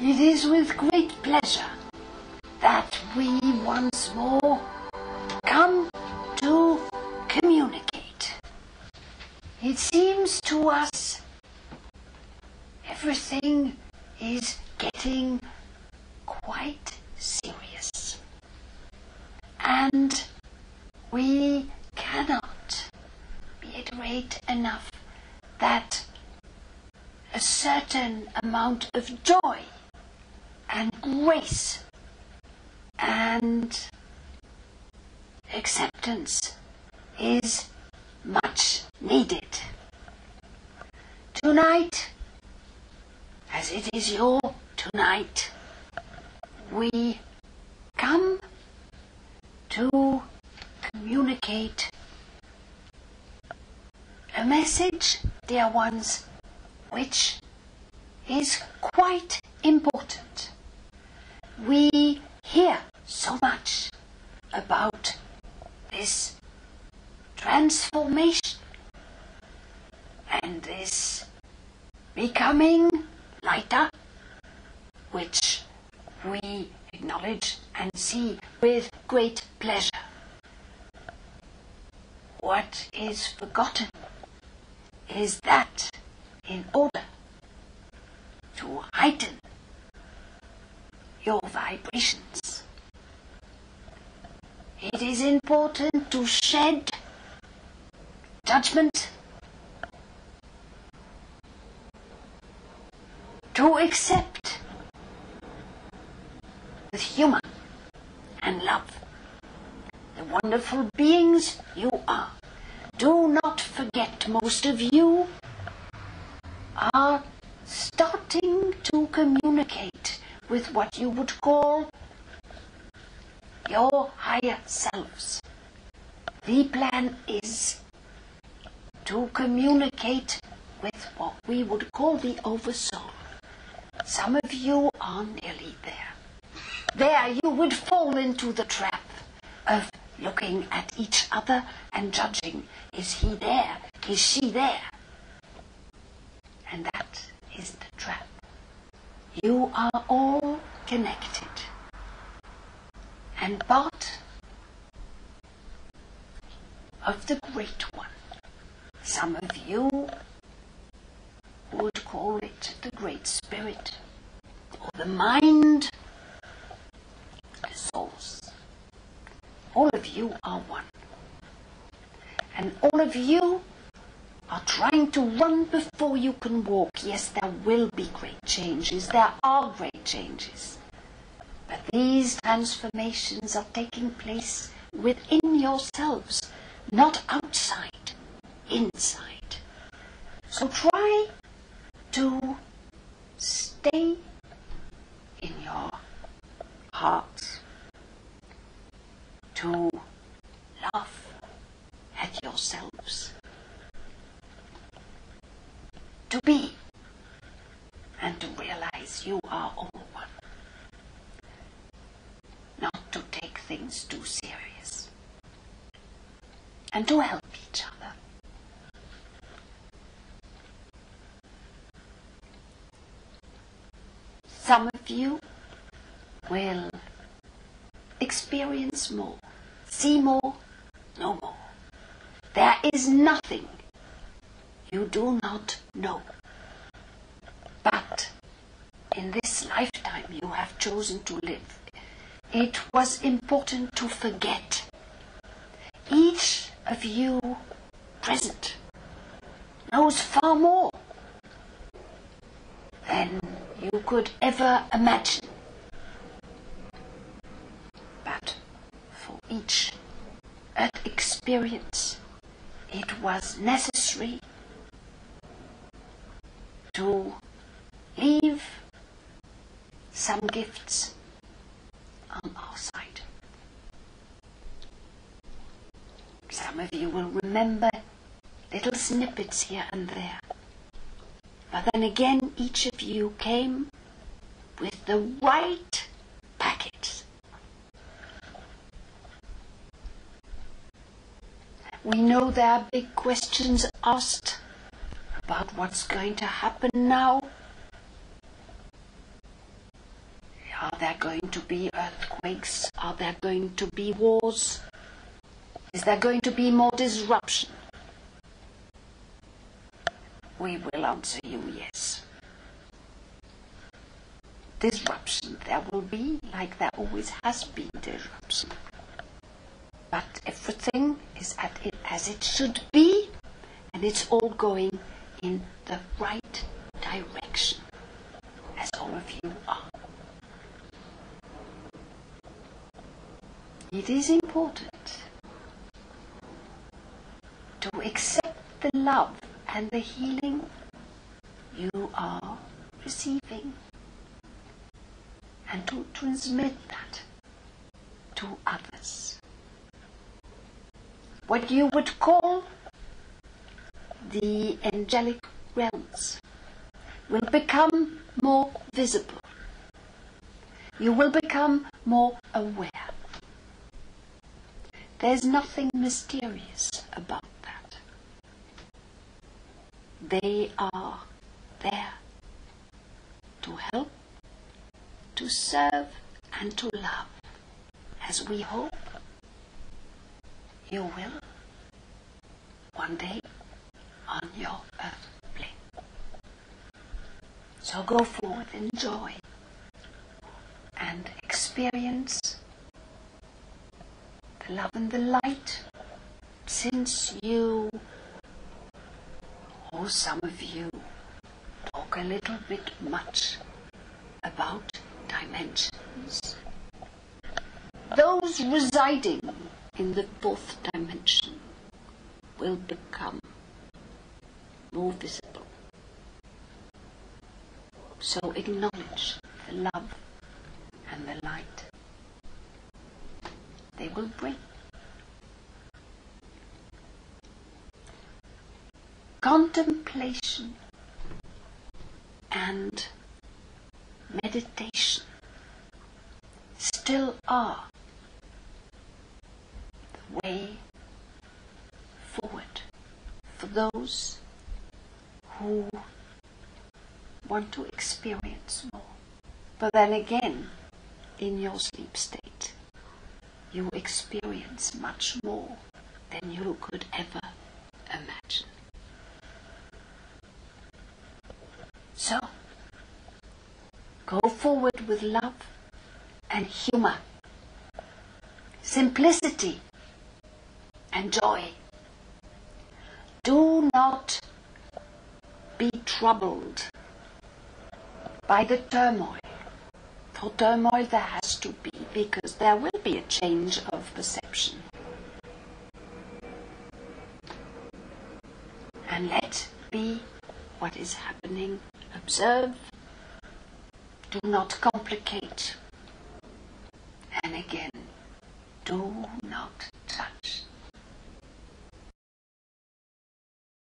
It is with great pleasure that we once more come to communicate. It seems to us everything is getting quite serious, and we cannot reiterate enough that a certain amount of joy and grace and acceptance is much needed. Tonight, as it is your tonight, we come to communicate a message, dear ones, which is quite important. We hear so much about this transformation and this becoming lighter, which we acknowledge and see with great pleasure. What is forgotten is that in order to heighten your vibrations, it is important to shed judgment, to accept with humor and love the wonderful beings you are. Do not forget, most of you are starting to communicate with what you would call your higher selves. The plan is to communicate with what we would call the oversoul. Some of you are nearly there. There you would fall into the trap of looking at each other and judging. Is he there? Is she there? And that is the trap. You are all connected and part of the Great One. Some of you would call it the Great Spirit, or the mind, the source. All of you are one. And all of you are trying to run before you can walk. Yes, there will be great changes. There are great changes. But these transformations are taking place within yourselves, not outside, inside. So try to stay in your hearts, to laugh at yourselves, to be, and to realize you are all one. Not to take things too serious, and to help each other. Some of you will experience more, see more, know more. There is nothing you do not know. But in this lifetime you have chosen to live, it was important to forget. Each of you present knows far more than you could ever imagine. But for each experience, it was necessary to leave some gifts on our side. Some of you will remember little snippets here and there. But then again, each of you came with the right packet. We know there are big questions asked about what's going to happen now. there going to be earthquakes? Are there going to be wars? Is there going to be more disruption? We will answer you yes. Disruption there will be, like there always has been disruption. But everything is as it should be, and it's all going in the right direction, as all of you are. It is important to accept the love and the healing you are receiving, and to transmit that to others. What you would call the angelic realms will become more visible. You will become more aware. There's nothing mysterious about that. They are there to help, to serve, and to love, as we hope you will one day on your earth plane. So go forward, enjoy, and experience the love and the light, since you, or some of you, talk a little bit much about dimensions. Those residing in the fourth dimension will become more visible. So acknowledge the love and the light they will bring. Contemplation and meditation still are the way forward for those who want to experience more. But then again, in your sleep state, you experience much more than you could ever imagine. So, go forward with love and humor, simplicity and joy. Do not be troubled by the turmoil. For turmoil there has to be, because there will be a change of perception. And let be what is happening. Observe. Do not complicate. And again, do not